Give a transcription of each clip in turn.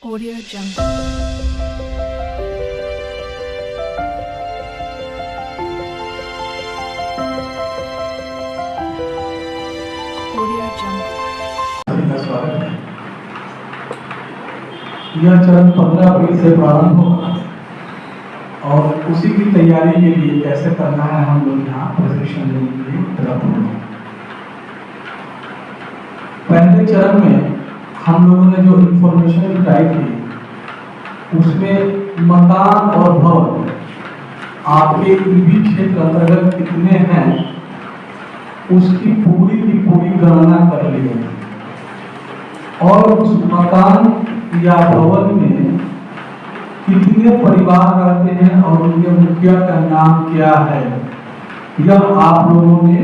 Audio Jungle. Audio Jungle. यह चरण 15 अप्रैल से प्रारंभ होगा और उसी की तैयारी के लिए कैसे करना है हम लोग यहाँ प्रशिक्षण लेने के लिए तरफ होंगे। पहले चरण में हम लोगों ने जो इंफॉर्मेशन जुटाई थी उसमें मकान और भवन आपके ईबी क्षेत्र अंतर्गत कितने हैं उसकी पूरी की पूरी गणना कर ली है और उस मकान या भवन में कितने परिवार रहते हैं और उनके मुखिया का नाम क्या है, यह आप लोगों ने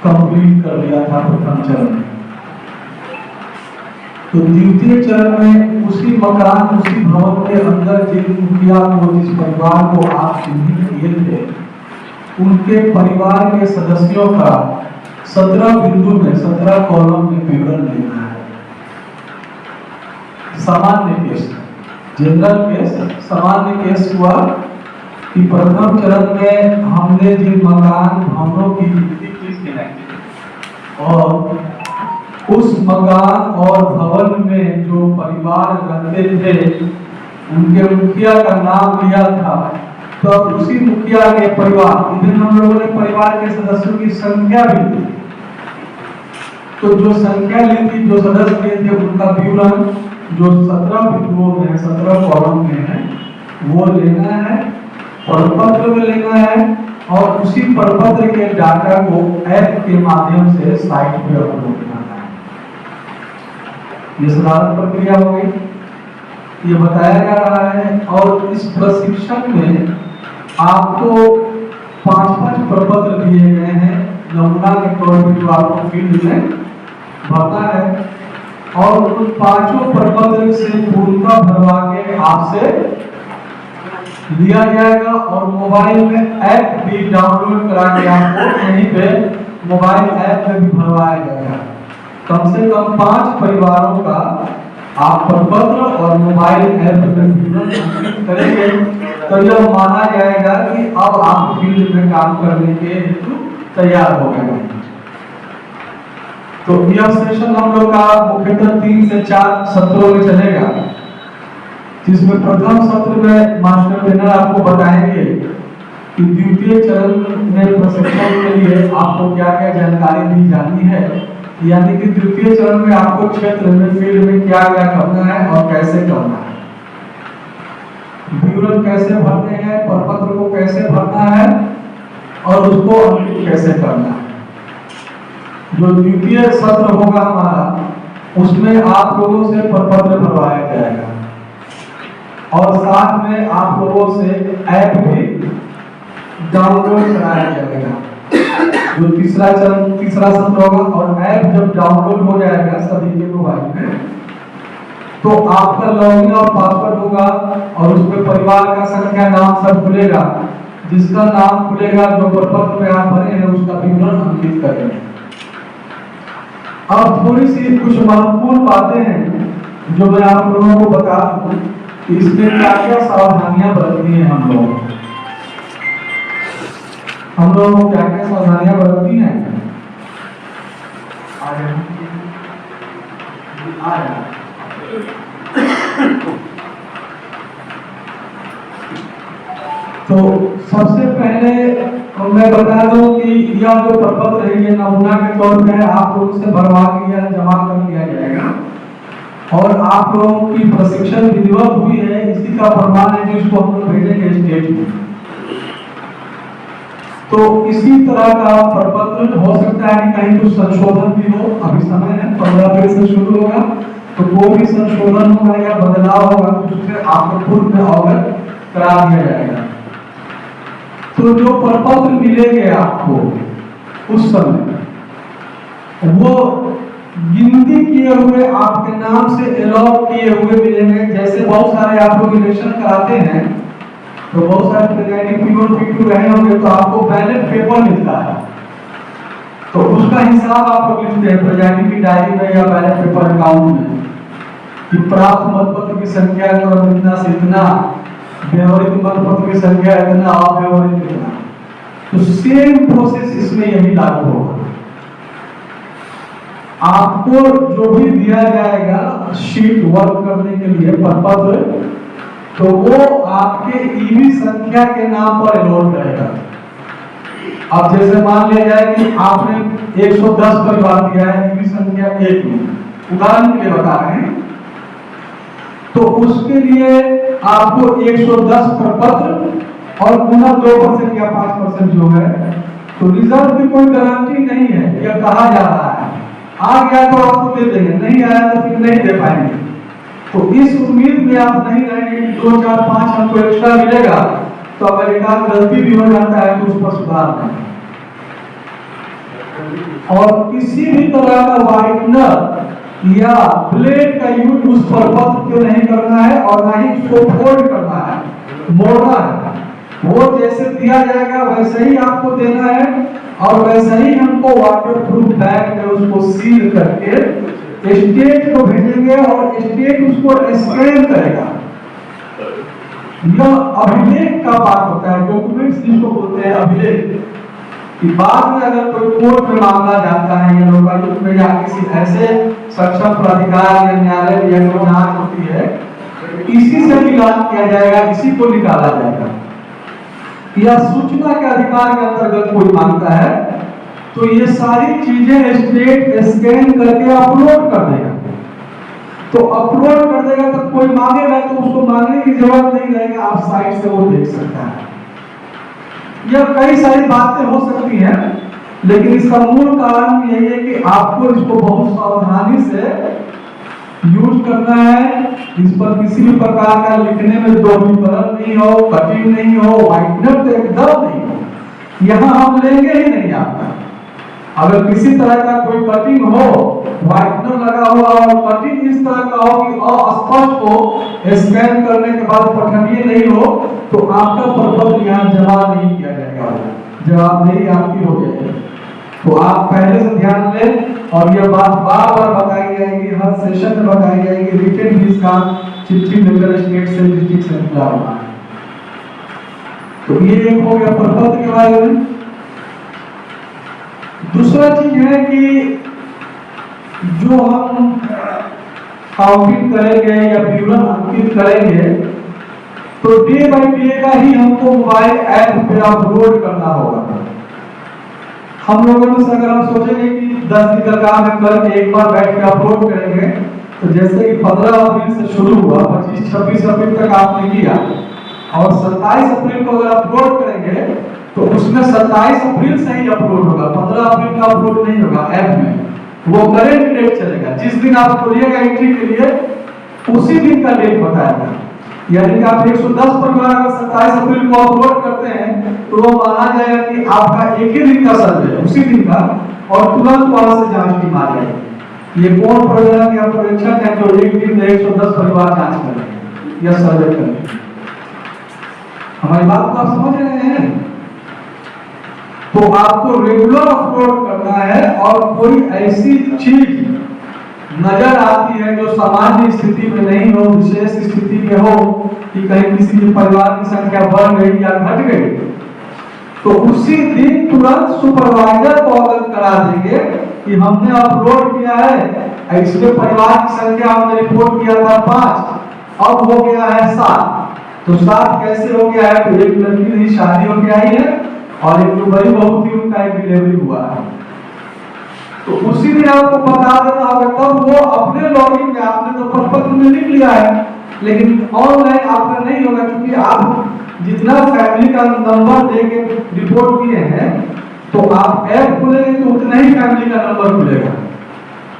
कंप्लीट कर लिया था प्रथम चरण में। तो द्वितीय चरण में उसी मकान उसी भवन के अंदर जिस मुखिया को जिस परिवार को आप चिन्हित किए थे उनके परिवार के सदस्यों का 17 बिंदु में 17 कॉलम में विवरण लेना है। सामान्य केस, जनरल केस, सामान्य केस हुआ कि प्रथम चरण में हमने जिन मकान भवनों की गिनती की और उस मकान और भवन में जो परिवार रहते थे उनके मुखिया का नाम लिया था। तो उसी मुखिया के परिवार, इधर हम लोगों ने परिवार के सदस्यों की संख्या भी ली। तो जो संख्या ली थी, जो सदस्य लिए थे, उनका विवरण जो 17 बिंदुओं में 17 कॉलम में है वो लेना है, प्रपत्र में लेना है और उसी प्रपत्र के डाटा को ऐप के माध्यम से साइट पे अपलोड करना है। ये साधारण प्रक्रिया हो गई, ये बताया जा रहा है। और इस प्रशिक्षण में आपको 5-5 प्रपत्र दिए गए हैं नमूना के तौर पर जो आपको फील्ड में भरना है और उन 5 प्रपत्र से पूर्णतः भरवा के आपसे लिया जाएगा और मोबाइल में ऐप भी डाउनलोड करा के आपको यहीं पे मोबाइल ऐप में भी भरवाया जाएगा। कम से कम 5 परिवारों का आप प्रपत्र और मोबाइल ऐप में विवरण करेंगे तो यह माना जाएगा कि अब आप फील्ड में काम करने के हेतु तैयार हो गए। तो यह सेशन हम लोग का मुख्यतः 3 से 4 सत्रों में चलेगा, जिसमें प्रथम सत्र में मास्टर ट्रेनर आपको बताएंगे कि द्वितीय चरण में प्रशिक्षण के लिए आपको क्या क्या जानकारी दी जानी है, यानी कि द्वितीय चरण में आपको क्षेत्र में फील्ड में क्या क्या करना है और कैसे करना है, विवरण कैसे भरते हैं, प्रपत्र को कैसे भरना है और उसको अंकित कैसे करना है। जो द्वितीय सत्र होगा हमारा उसमें आप लोगों से प्रपत्र भरवाया जाएगा और साथ में आप लोगों से ऐप भी डाउनलोड कराया जाएगा। जो तीसरा सत्र होगा और ऐप जब डाउनलोड हो जाएगा सभी के मोबाइल में तो आपका लॉगिन और पासवर्ड होगा और उसमें परिवार का संख्या नाम सब खुलेगा। जिसका नाम खुलेगा जो प्रपत्र में आप भरे हैं उसका विवरण अंकित करेंगे। अब थोड़ी सी कुछ महत्वपूर्ण बातें हैं जो मैं आप लोगों को बता दूं कि इसमें क्या क्या सावधानियां बरतनी है। हम लोगों को क्या क्या सावधानियां बरतनी है। तो सबसे पहले मैं बता दूं कि यह जो प्रपत्र है ये नमूना के तौर पे आप लोगों से भरवा के या जमा कर लिया जाएगा और आप लोगों की प्रशिक्षण विधिवत हुई है इसी का प्रमाण है जो इसको हम लोग भेजेंगे स्टेट में। तो इसी तरह का प्रपत्र हो सकता है कि कहीं कुछ संशोधन भी हो। अभी समय है, 15 अप्रैल से शुरू होगा तो कोई भी संशोधन होगा या बदलाव होगा तो उससे आपको पूर्व में अवगत करा दिया जाएगा। तो जो प्रपत्र मिलेंगे आपको उस समय वो गिनती किए हुए आपके नाम से अलॉट किए हुए मिलेंगे। जैसे बहुत सारे आप लोग इलेक्शन कराते हैं तो बहुत सारे प्रिजाइडिंग P1 P2 रहे होंगे तो आपको बैलेट पेपर मिलता है तो उसका हिसाब आप लोग लिखते हैं प्रिजाइडिंग की डायरी में या बैलेट पेपर अकाउंट में। कि प्राप्त मतपत्र की संख्या क्रम इतना से इतना, व्यवहारिक मतपत्र की संख्या इतना, अव्यवहारिक इतना। तो सेम प्रोसेस इसमें यही लागू होगा। आपको जो भी दिया जाएगा शीट वर्क करने के लिए प्रपत्र, तो वो आपके ईवी संख्या के नाम पर अलॉट रहेगा। अब जैसे मान लिया जाए कि आपने 110 परिवार दिया है, ईवी संख्या 1 में, उदाहरण के लिए बता रहे हैं, तो उसके लिए आपको 110 प्रपत्र और गुना 2% या 5% जो है, तो रिजर्व की कोई गारंटी नहीं है। यह कहा जा रहा है आ गया तो आपको दे देंगे, नहीं आया तो फिर नहीं दे पाएंगे। तो इस उम्मीद में आप नहीं रहेंगे कि 2, 4, 5 हमको एक्स्ट्रा मिलेगा, तो अगर एक आध गलती भी हो जाता है तो उस पर सुधार नहीं। और किसी भी तरह का वाइटनर या ब्लेड का यूज उस प्रपत्र को नहीं करना है और ना ही उसको फोल्ड करना है, मोड़ना है। वो जैसे दिया जाएगा वैसे ही आपको देना है और वैसे ही हमको वाटर प्रूफ बैग में उसको सील करके स्टेट को भेजेंगे और स्टेट उसको स्कैन करेगा। यह अभिलेख का बात होता है, डॉक्यूमेंट्स जिसको बोलते हैं अभिलेख, कि बाद में अगर कोई कोर्ट में मामला जाता है या लोकायुक्त में या किसी ऐसे सक्षम प्राधिकार या न्यायालय या कोई जांच होती है, इसी से मिलान किया जाएगा, इसी को निकाला जाएगा। या सूचना के अधिकार के अंतर्गत कोई मांगता है तो ये सारी चीजें स्टेट स्कैन करके अपलोड कर देगा। तो अपलोड कर देगा तो कोई मांगेगा तो उसको मांगने की जरूरत नहीं रहेगा, आप साइट से वो देख सकता है। यह कई सारी बातें हो सकती हैं, लेकिन इसका मूल कारण यही है कि आपको इसको बहुत सावधानी से यूज करना है। इस पर किसी भी प्रकार का लिखने में दोहरीकरण नहीं हो, कटिंग नहीं हो, व्हाइटनर तो एकदम नहीं हो। यहाँ हम लेंगे ही नहीं आपका। अगर किसी तरह का कोई कटिंग हो, व्हाइटनर लगा हुआ और कटिंग इस तरह का हो कि अस्पष्ट हो, स्कैन करने के बाद पठनीय नहीं हो, तो आपका प्रपत्र यहाँ जमा नहीं किया जाएगा, जवाबदेही आपकी हो जाएगी। तो आप पहले से ध्यान लें और यह बात बार बार बताई जाएगी, हर सेशन में बताई जाएगी। रिटन फीस का चिट्ठी मिलकर स्टेट से डिस्ट्रिक्ट से मिला हुआ है। तो ये एक हो गया प्रपत्र के बारे में। दूसरा चीज है कि जो हम काउंटिंग करेंगे या विवरण अंकित करेंगे तो डे बाय डे का ही हमको मोबाइल ऐप पे अपलोड करना होगा। हम लोगों में से अगर हम सोचेंगे कि 10 दिन का काम है, कल एक बार बैठ के अपलोड करेंगे, तो जैसे कि 15 अप्रैल से शुरू हुआ, 25-26 अप्रैल तक आपने किया और 27 अप्रैल को अगर अपलोड करेंगे तो उसमें 27 अप्रैल से ही अपलोड होगा, 15 अप्रैल का अपलोड नहीं होगा ऐप में। वो करेंट डेट चलेगा, जिस दिन आप खोलिएगा एंट्री के लिए उसी दिन का डेट बताएगा। यानी कि आप 110 परिवार अगर 27 अप्रैल को अपलोड करते हैं तो वो माना जाएगा कि आपका एक ही दिन का सर्वे है, उसी दिन का, और तुरंत वहां से जांच टीम आ जाएगी। ये कौन प्रोग्राम या परीक्षक है जो एक दिन में 110 परिवार जांच करेंगे या सर्वे करेंगे? हमारी बात को आप समझ रहे हैं? तो आपको रेगुलर अपलोड करना है और कोई ऐसी चीज नजर आती है जो सामान्य स्थिति में नहीं हो, विशेष स्थिति में हो कि कहीं किसी के परिवार की संख्या बढ़ गई या घट गई, तो उसी दिन तुरंत सुपरवाइजर को अवगत करा देंगे कि हमने अपलोड किया है, इसके परिवार की संख्या हमने रिपोर्ट किया था 5, अब हो गया है 7। तो 7 कैसे हो गया है? तो एक लड़की नहीं शादी हो गया ही है और एक बड़ी बहू थी, उनका एक डिलीवरी हुआ है। तो उसी दिन आपको बता देना होगा, तब वो अपने लॉगिन में, आपने तो प्रपत्र में लिख लिया है लेकिन ऑनलाइन आपका नहीं होगा, क्योंकि आप जितना फैमिली का नंबर देके रिपोर्ट किए हैं तो आप ऐप खुलेंगे तो उतना ही फैमिली का नंबर खुलेगा,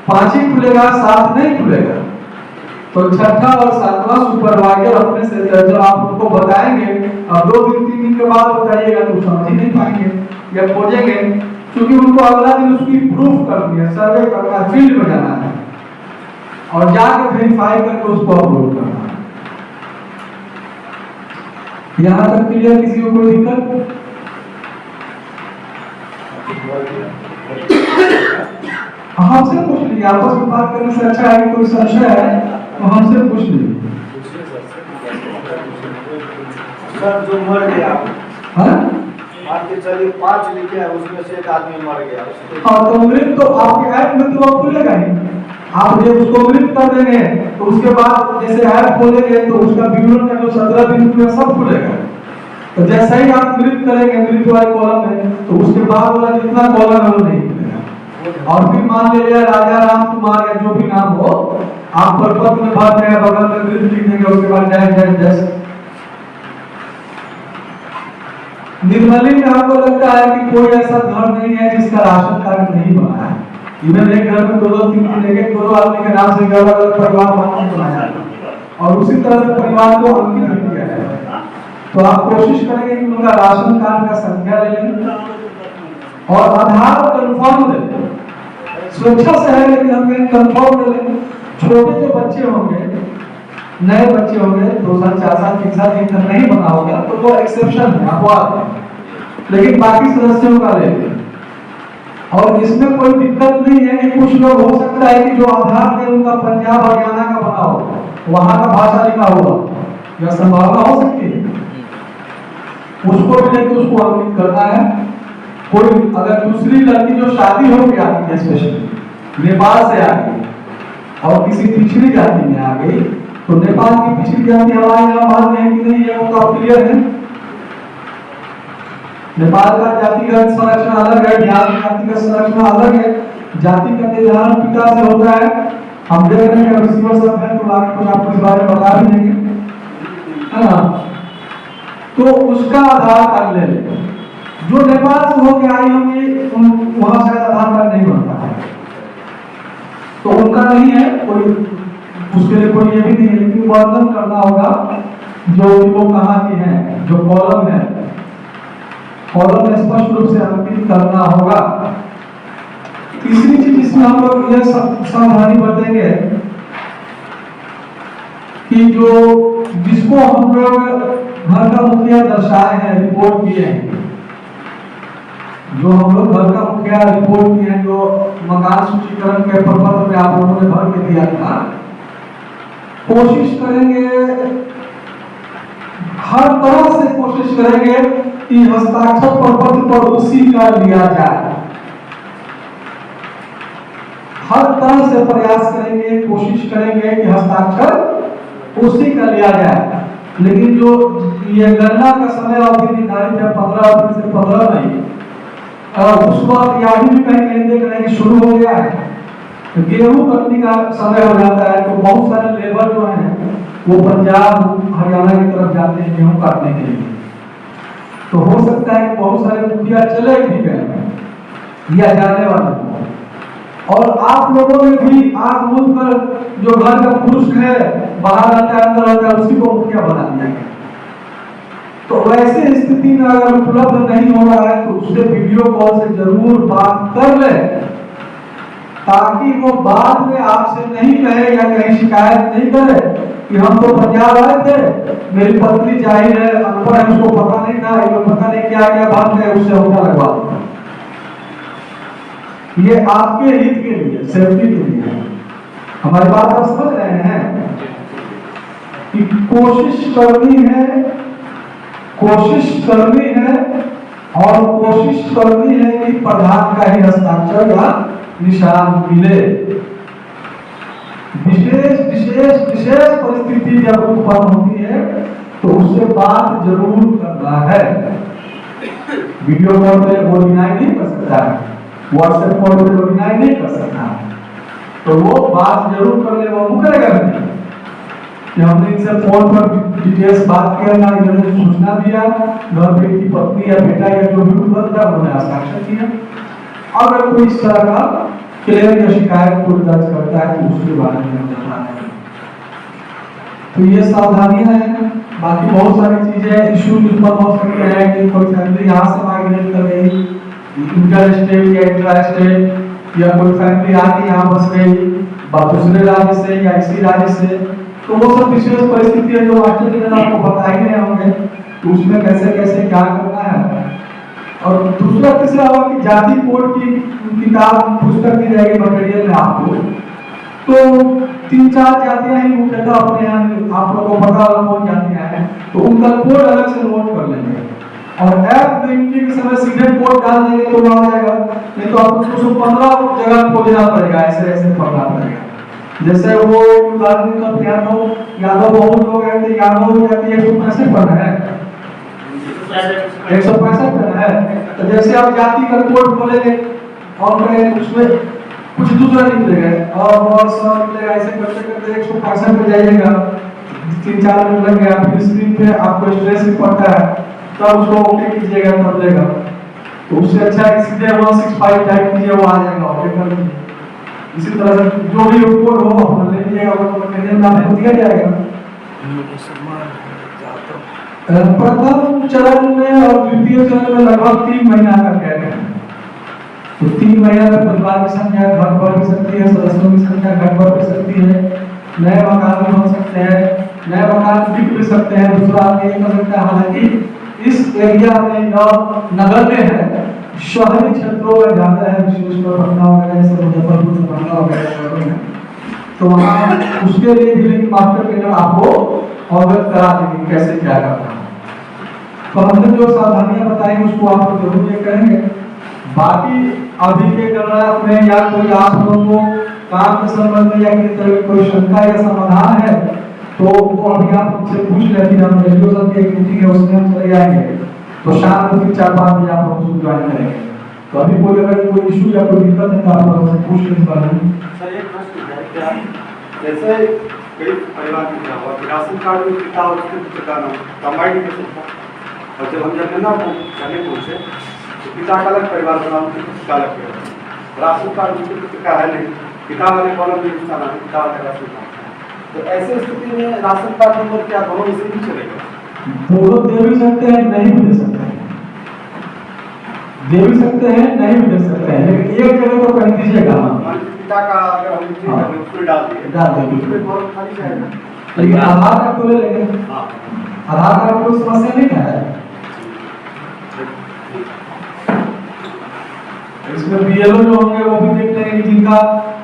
5 ही खुलेगा, 7 नहीं खुलेगा। तो छठा और 7वां सुपरवाइजर अपने से जब आप उनको बताएंगे, अब 2 दिन 3 दिन के बाद बताइएगा तो समझ ही नहीं पाएंगे या खोजेंगे, क्योंकि उनको अगला दिन उसकी प्रूफ करनी है, सर्वे करना है, फील्ड में जाना है और जाकर वेरीफाई करके उसको अपलोड करना है। यहाँ तक क्लियर? किसी को कोई दिक्कत? हमसे पूछ लीजिए, आपस में बात करने से अच्छा है। कोई संशय है? तो हमसे पूछ लीजिए। सर जो मर गया, हाँ मान के चलिए 5 लिखे हैं, उसमें से एक आदमी मर गया, हाँ, तो मृत तो आपके ऐप में तो अब खुलेगा ही। आप जब उसको मृत कर देंगे तो उसके बाद जैसे ऐप खोलेंगे तो उसका विवरण का जो 17 बिंदु है सब खुलेगा। तो जैसे ही आप मृत करेंगे मृत वाले कॉलम में, तो उसके बाद वाला जितना कॉलम है वो नहीं खुलेगा। और फिर मान लीजिए राजा राम कुमार या जो भी नाम हो, आप प्रपत्र में भर देंगे, बगल में मृत लिख देंगे, उसके बाद डैश डैश डैश। निर्मली में आपको लगता है कि कोई ऐसा घर नहीं है जिसका राशन कार्ड नहीं बना है। इवन एक घर में 2-3 एक आदमी के नाम से अलग अलग परिवार बनाया और उसी तरह से परिवार को अंकित किया है। तो आप कोशिश करेंगे कि उनका राशन कार्ड का संख्या ले लें और आधार कंफर्म ले लें। स्वेच्छा से है लेकिन हमें कंफर्म ले लें। छोटे जो बच्चे होंगे, नए बच्चे होंगे, 2 साल 4 साल 3 साल जिनका नहीं बना होगा तो वो एक्सेप्शन है, अपवाद है, लेकिन बाकी सदस्यों का ले लें। और इसमें कोई दिक्कत नहीं है कि कुछ लोग हो सकता है कि जो आधार में उनका पंजाब हरियाणा का बना हो, वहां का भाषा लिखा हुआ, यह संभावना हो सकती है। उसको भी लेकर उसको अंकित करना है। कोई अगर दूसरी लड़की जो शादी हो गया है स्पेशली नेपाल से आ गई और किसी पिछड़ी जाति में आ गई, तो नेपाल की पिछड़ी जाति हमारे यहाँ मान्य है कि नहीं, ये वो तो क्लियर है। नेपाल का जातिगत संरचना अलग है, बिहार की जातिगत संरचना अलग है। जाति का निर्धारण पिता से होता है। हम देख रहे हैं रिसीवर सब है, तो आगे कुछ आपको इस बारे में बता भी देंगे, है ना। तो उसका आधार कार्ड ले लें। जो नेपाल से होकर आई होंगी वहां शायद आधार कार्ड नहीं बनता है, तो उनका नहीं है कोई, उसके लिए कोई ये भी नहीं है, लेकिन वर्णन करना होगा जो वो कहाँ के हैं, जो कॉलम है, कॉलम में स्पष्ट रूप से अंकित करना होगा। तीसरी चीज इसमें हम लोग यह सावधानी बरतेंगे कि जो जिसको हम लोग घर का मुखिया दर्शाए हैं, रिपोर्ट किए हैं, जो हम लोग घर का मुखिया रिपोर्ट किए हैं, जो मकान सूचीकरण के प्रपत्र में आप लोगों ने भर के दिया था, कोशिश करेंगे, हर तरह से कोशिश करेंगे कि हस्ताक्षर प्रपत्र पर उसी का लिया जाए। हर तरह से प्रयास करेंगे, कोशिश करेंगे कि हस्ताक्षर उसी का लिया जाए। लेकिन जो ये गणना का समय अवधि निर्धारित है 15 अप्रैल से 15 मई, उस वक्त यानी भी कहीं देख रहे हैं कि शुरू हो गया है, तो गेहूं कटने का समय हो जाता है, तो बहुत सारे लेबर जो हैं वो पंजाब हरियाणा की तरफ जाते हैं गेहूं काटने के लिए। तो हो सकता है कि बहुत सारे मुखिया चले भी गए या जाने वाले, और आप लोगों ने भी आग मूंद कर जो घर का पुरुष है बाहर आता है अंदर आता है उसी को मुखिया बना दिया गया। तो वैसे स्थिति में अगर उपलब्ध नहीं हो रहा है तो उससे वीडियो कॉल से जरूर बात कर ले, ताकि वो बाद में आपसे नहीं कहे या कहीं शिकायत नहीं करे कि हम तो पंजाब आए थे, मेरी पत्नी जाहिर है अनपढ़ है, उसको पता नहीं था, ये पता नहीं क्या क्या बात है, उससे होता लगवा दो। ये आपके हित के लिए, सेफ्टी के लिए। हमारी बात आप समझ रहे हैं कि कोशिश करनी है और कोशिश करनी है कि प्रधान का ही हस्ताक्षर या निशान मिले। विशेष परिस्थिति जब उत्पन्न होती है तो उससे बात जरूर करना है। वीडियो कॉल पे वो डिनाई नहीं कर सकता है, व्हाट्सएप कॉल पे वो डिनाई नहीं कर सकता है, तो वो बात जरूर कर ले। वो मुकरेगा नहीं कि हमने इनसे फोन पर डिटेल्स बात किया ना, इन्होंने सूचना दिया, घर पे की पत्नी या बेटा या जो भी उपलब्ध था उन्होंने हस्ताक्षर किया। अगर कोई इस तरह का क्लेम या शिकायत को दर्ज करता है तो उसके बारे में बताना है। तो ये सावधानियां हैं। बाकी बहुत सारी चीजें इशू उत्पन्न हो सकते हैं कि कोई फैमिली यहाँ से माइग्रेट कर गई इंटर स्टेट या इंट्रा स्टेट, या कोई फैमिली आके यहाँ बस गई दूसरे राज्य से या इसी राज्य से, तो वो सब विशेष परिस्थिति है जो मास्टर जी ने आपको बता ही नहीं होंगे तो उसमें कैसे कैसे क्या करना है। और दूसरा तीसरा होगा कि जाति कोड की किताब पुस्तक दी जाएगी मटेरियल में आपको, तो 3-4 जातियां ही मुख्यतः अपने यहाँ आप लोगों को पता होगा कौन जातियां हैं, तो उनका कोड अलग से नोट कर लेंगे और ऐप में एंट्री के समय सीधे कोड डाल देंगे तो वो आ जाएगा। नहीं तो आपको 215 जगह खोजना पड़ेगा, ऐसे ऐसे पढ़ना पड़ेगा। जैसे वो उदाहरण के तौर यादव बहुत लोग हैं, तो यादव जाति 165 पर है, 165 पर है। तो जैसे आप जाति का कोड खोलेंगे और उसमें कुछ दूसरा निकलेगा और सब मिलेगा, ऐसे करते करते 165 पे जाइएगा, 3-4 मिनट लग गया, फिर स्क्रीन पे आपको स्ट्रेस भी पड़ता है, तब उसको ओके कीजिएगा तब लेगा। तो उससे अच्छा है सीधे 165 टाइप कीजिए, वो आ जाएगा, ओके कर दीजिए। इसी तरह से जो भी कोड हो अपना ले लीजिएगा, वो मटेरियल में आपको दिया जाएगा। प्रथम चरण में और द्वितीय चरण में लगभग 3 महीना का गैप है। तो 3 महीना में परिवार की संख्या घट बढ़ भी सकती है, सदस्यों की संख्या घट बढ़ भी सकती है, नए मकान भी बन सकते हैं, नए मकान बिक भी सकते हैं, दूसरा आदमी ये कर सकता है। हालांकि इस एरिया में नगर में है, शहरी क्षेत्रों में ज्यादा है, विशेषकर पटना वगैरह जैसे मुजफ्फरपुर दरभंगा वगैरह शहरों में, तो वहाँ उसके लिए भी लेकिन मास्टर ट्रेनर आपको अवगत करा देंगे कैसे क्या करना है। तो हमने जो सावधानियां बताई उसको आप लोग जरूर ये करेंगे। बाकी अभी के गणना में या कोई आप लोगों को काम के संबंध में या किसी तरह कोई शंका या समाधान है तो वो अभी आप मुझसे पूछ लेते हैं, हम रेडियो सब की एक मीटिंग है उसमें हम चले जाएंगे, तो शाम को फिर 4-5 बजे आप लोग उसको ज्वाइन करेंगे। तो अभी कोई अगर कोई इशू या कोई दिक्कत है तो आप लोग से पूछ लें इस बारे में। सर एक प्रश्न है, क्या जैसे कई परिवार में क्या हुआ राशन कार्ड में पिता और उसके पुत्र का नाम कंबाइंड कैसे था, और जब हम जनगणना को करने पहुंचे तो पिता का अलग परिवार बना, उसके पुत्र का अलग परिवार, राशन कार्ड उसके पुत्र का है नहीं, पिता वाले कॉलम में उसका नाम, पिता वाले राशन कार्ड। तो ऐसे स्थिति में राशन कार्ड नंबर क्या दोनों में से भी चलेगा? दोनों दे भी सकते हैं, नहीं भी दे सकते हैं, दे भी सकते हैं, नहीं भी दे सकते हैं, लेकिन एक जगह तो कहीं दीजिएगा। पिता का अगर हम उसमें डाल देंगे उसमें फॉर्म खाली जाएगा, लेकिन आधार कार्ड को ले लेंगे। आधार कार्ड कोई समस्या नहीं है, इसमें बीएलओ जो होंगे वो भी देख लेंगे कि जिनका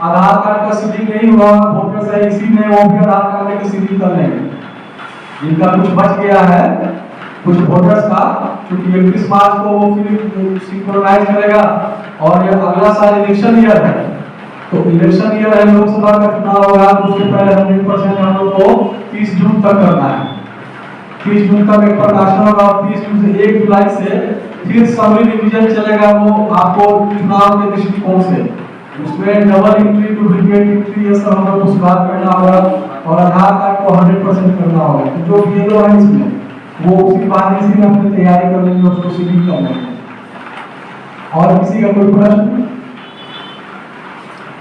आधार कार्ड का सीडिंग नहीं हुआ, वोटर से इसी में वो भी आधार कार्ड लेके सीडिंग कर लेंगे। जिनका कुछ बच गया है कुछ वोटर्स का, क्योंकि 31 मार्च को वो फिर सिंक्रोनाइज करेगा और ये अगला साल इलेक्शन ईयर है, तो इलेक्शन ईयर है, लोकसभा का चुनाव होगा, तो उसके पहले 100% हम लोग को 30 जून तक करना है। 30 जून तक एक प्रकाशन होगा और 30 जून से 1 जुलाई से फिर समरी रिवीजन चलेगा, वो आपको चुनाव के दृष्टिकोण से उसमें डबल एंट्री, डुप्लीकेट एंट्री ये सब हम लोग को सुधार करना होगा और आधार कार्ड को 100% करना होगा। तो जो बीएलओ है इसमें वो उसी बहाने से अपनी तैयारी कर लेंगे, उसको सीडिंग कर लेंगे। और किसी का कोई प्रश्न?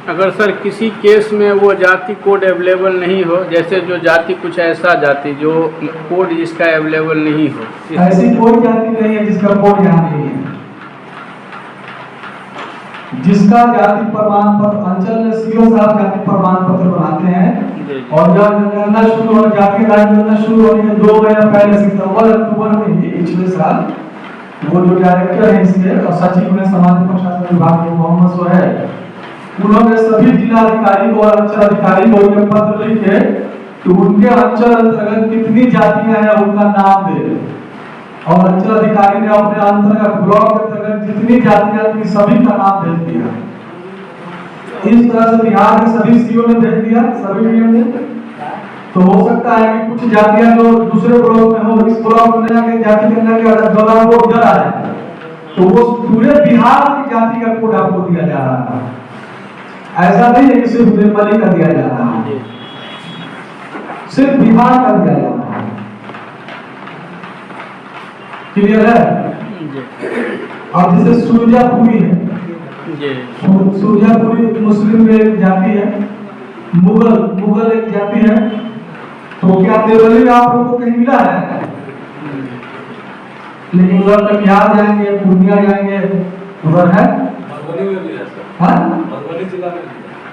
अगर सर किसी केस में वो जाति कोड अवेलेबल नहीं हो, जैसे जो जाति कुछ ऐसा जाति जो कोड जिसका अवेलेबल नहीं हो, ऐसी कोई जाति नहीं है जिसका कोड यहाँ नहीं है। जिसका जाति प्रमाण पत्र अंचल में सीओ साहब जाति प्रमाण पत्र बनाते हैं और जब जनगणना शुरू हो जाति जनगणना शुरू होने के 2 महीना पहले सितंबर अक्टूबर में ही पिछले साल वो जो डायरेक्टर है इसके और सचिव में सामान्य प्रशासन विभाग के मोहम्मद सोहेल, उन्होंने सभी जिला अधिकारी और अंचल अधिकारी को ये पत्र लिखे कि उनके अंचल अंतर्गत कितनी जातियां हैं उनका नाम दे, और अंचल अधिकारी ने अपने अंतर्गत ब्लॉक के अंतर्गत जितनी जातियां थी सभी का नाम भेज दिया। इस तरह से बिहार के सभी सीओ ने भेज दिया, सभी डीएम ने। तो हो सकता है कि कुछ जातियां जो दूसरे ब्लॉक में हो, इस ब्लॉक में जाके जाति करने के दौरान वो उधर आ जाए, तो वो पूरे बिहार की जाति का कोड आपको दिया जा रहा है। ऐसा नहीं है कि सिर्फ निर्मली का दिया जा रहा है, सिर्फ बिहार का दिया जा रहा है। क्लियर है? और जैसे सूर्यापुरी है, सूर्यापुरी मुस्लिम में एक जाति है, मुगल एक जाति है, तो क्या देवली में आप लोगों को कहीं मिला है? लेकिन उधर तक बिहार जाएंगे, पूर्णिया जाएंगे, उधर है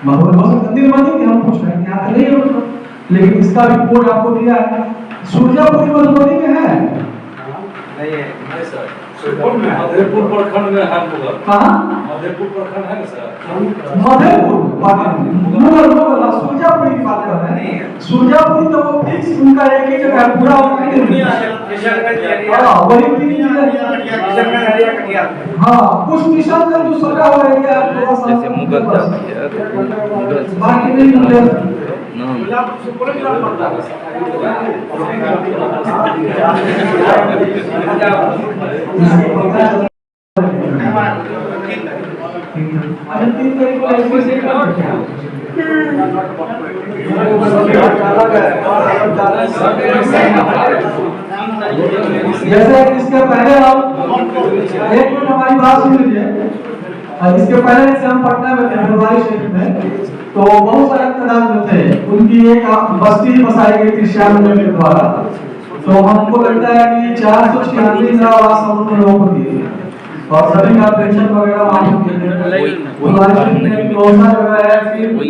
मधुबनी हम पूछ रहे हैं, यहाँ तो नहीं है, लेकिन इसका भी कोड आपको दिया है। सूर्यापुरी मधुबनी में है? मधेपुर प्रखंड में है मुगल। कहाँ? मधेपुर प्रखंड है ना सर? मधेपुर मुगल सुरजापुरी की बात कर रहे हैं। सुरजापुरी तो वो फिक्स उनका एक ही जगह है, पूरा वही तीन जगह। हाँ, कुछ किशनगंज जो सटा हुआ एरिया है थोड़ा सा जैसे मुगल जाती है तो मुगल बाकी नहीं मिले। नाम अरे 3 तारीख को ऐसे से जैसे इसके पहले हम 1 मिनट हमारी बात सुन लीजिए। इसके पहले से हम पटना में थे, हल्द्वानी क्षेत्र में, तो बहुत सारे इख्तिलाफ में थे। उनकी एक बस्ती बसाई गई थी श्याम के द्वारा। तो हमको लगता है कि 496 इंदिरा आवास हम लोगों को दिए और सभी का पेंशन वगैरह वहाँ पे दिए। कोई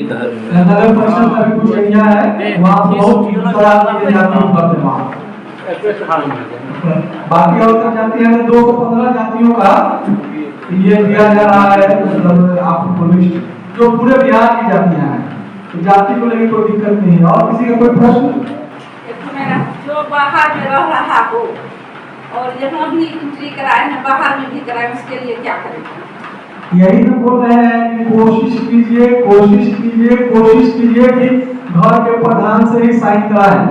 धर्म नगर परिषद का भी कुछ एरिया है, वहाँ बहुत सारा जाति उपलब्ध है वहाँ। बाकी और सब जाति है 215 जातियों का ये दिया जा रहा है, मतलब आपको लिस्ट जो पूरे बिहार की जातियां हैं। तो जाति को लेकर कोई दिक्कत नहीं है। और किसी का कोई प्रश्न? जो बाहर में रह रहा हो और यहाँ भी एंट्री कराए हैं, बाहर में भी कराए, उसके लिए क्या करेंगे? यही तो बोल रहे हैं कि कोशिश कीजिए कि घर के प्रधान से ही साइन कराएं।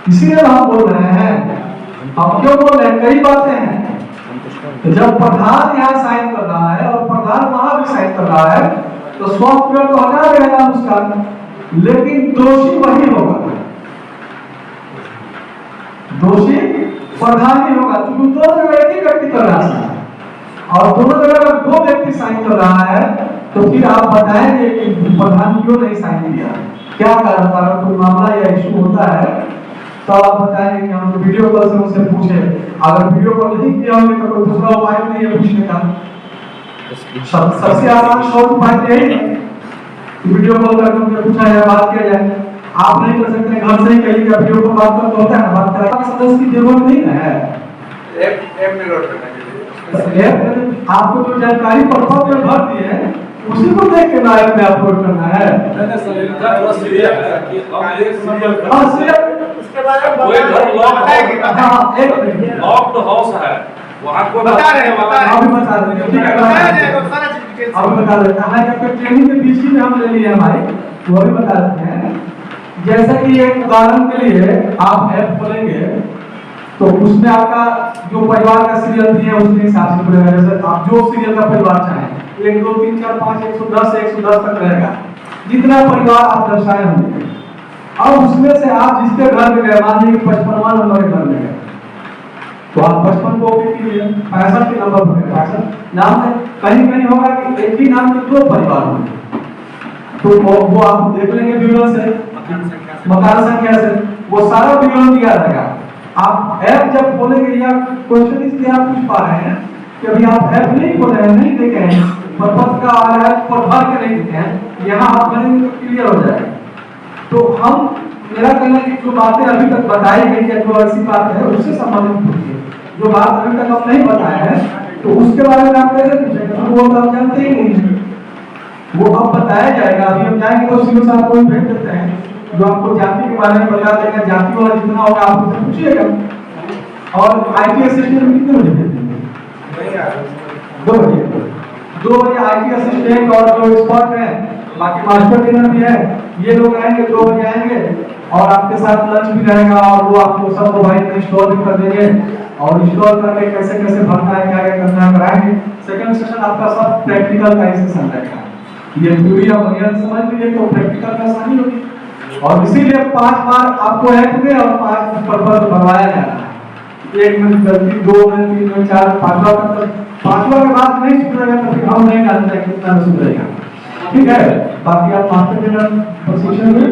इसीलिए हम बोल रहे हैं। हम क्यों बोल रहे हैं? कई बातें हैं। तो जब प्रधान यहाँ साइन कर रहा है और प्रधान वहां भी साइन कर रहा है तो सॉफ्टवेयर तो हटा देगा उसका, लेकिन दोषी वही होगा। दोषी प्रधान ही होगा, क्योंकि दो जगह एक ही व्यक्ति कर रहा है और दोनों जगह अगर 2 व्यक्ति साइन कर रहा है तो फिर आप बताएंगे कि प्रधान क्यों नहीं साइन किया, क्या कारण था। अगर कोई मामला या इशू होता है तो आप बताएंगे कि हम तो वीडियो कॉल से उनसे पूछे। अगर वीडियो कॉल नहीं किया होगा तो कोई दूसरा उपाय नहीं है पूछने का। सबसे आसान शॉर्ट उपाय यही है कि वीडियो कॉल करके उनसे पूछा जाए, बात किया जाए। आप नहीं कर सकते, घर से ही कहीं का वीडियो कॉल बात करते होता है, बात करें। सदस्य की जरूरत नहीं है। आपको जो जानकारी पर्पज में भर दी है उसी को देख के नायक में अपलोड करना है। लॉक्ड हाउस है वहाँ को बता रहे हैं, अभी बता रहे हैं, ठीक है, अभी बता देते हैं। हालांकि ट्रेनिंग के बीच में हम ले लिए हमारे, वो भी बता देते हैं। जैसा कि एक उदाहरण के लिए आप ऐप खोलेंगे तो उसमें आपका जो परिवार का सीरियल दिए उसके हिसाब से खुलेगा। जैसे आप जो सीरियल का परिवार चाहें 1 2 3 4 5 110 तक रहेगा, जितना परिवार आप दर्शाए होंगे। अब उसमें से आप जिसके घर में गए, मान लीजिए 55वां नंबर के घर में गए, तो आप 55 को ओके कीजिए, 65 के नंबर पर 65 नाम है। कहीं कहीं होगा कि एक ही नाम के 2 परिवार होंगे, तो वो आप देख लेंगे विवरण से, मकान संख्या से, वो सारा विवरण दिया रहेगा। आप ऐप जब खोलेंगे या क्वेश्चन इसलिए आप पूछ पा रहे हैं कि अभी आप ऐप नहीं खोले हैं, नहीं देखे हैं, पर्पज का आ रहा है पर भर के नहीं देखे हैं, यहाँ आप भरेंगे तो क्लियर हो जाएगा। तो हम मेरा कहना है कि जो बातें अभी तक बताई गई है, जो ऐसी बात है उससे संबंधित पूछिए। जो बात अभी तक हम नहीं बताए हैं तो उसके बारे में आप कैसे पूछेंगे? वो तो आप जानते ही नहीं, वो अब बताया जाएगा। अभी हम जाएंगे तो सीओ साहब को भेज देते हैं जो आपको जाति के बारे में बता देगा। जाति वाला जितना होगा आप उससे पूछिएगा। और आईटी असिस्टेंट में कितने बजे भेजेंगे? 2 बजे। 2 बजे आईटी असिस्टेंट और जो एक्सपर्ट है, बाकी मास्टर ट्रेनर भी है, ये लोग आएंगे, 2 बजे आएंगे और आपके साथ लंच भी रहेगा और वो आपको सब मोबाइल में इंस्टॉल भी कर देंगे और इंस्टॉल करके कैसे कैसे भरना है, क्या क्या करना है कराएंगे। सेकंड सेशन आपका सब प्रैक्टिकल का ही सेशन रहेगा। ये थ्योरी आप वगैरह समझ लीजिए तो प्रैक्टिकल में आसानी होगी। और इसीलिए 5 बार आपको ऐप में और 5 पर्पज भरवाया जा रहा है। 1 में गलती, 2 में, 3 में, 4, 5वां तक। 5वां के बाद नहीं सुधरेगा तो फिर हम नहीं जानते कितना सुधरेगा। ठीक है, बाकी आप मास्टर ट्रेनर प्रशिक्षण में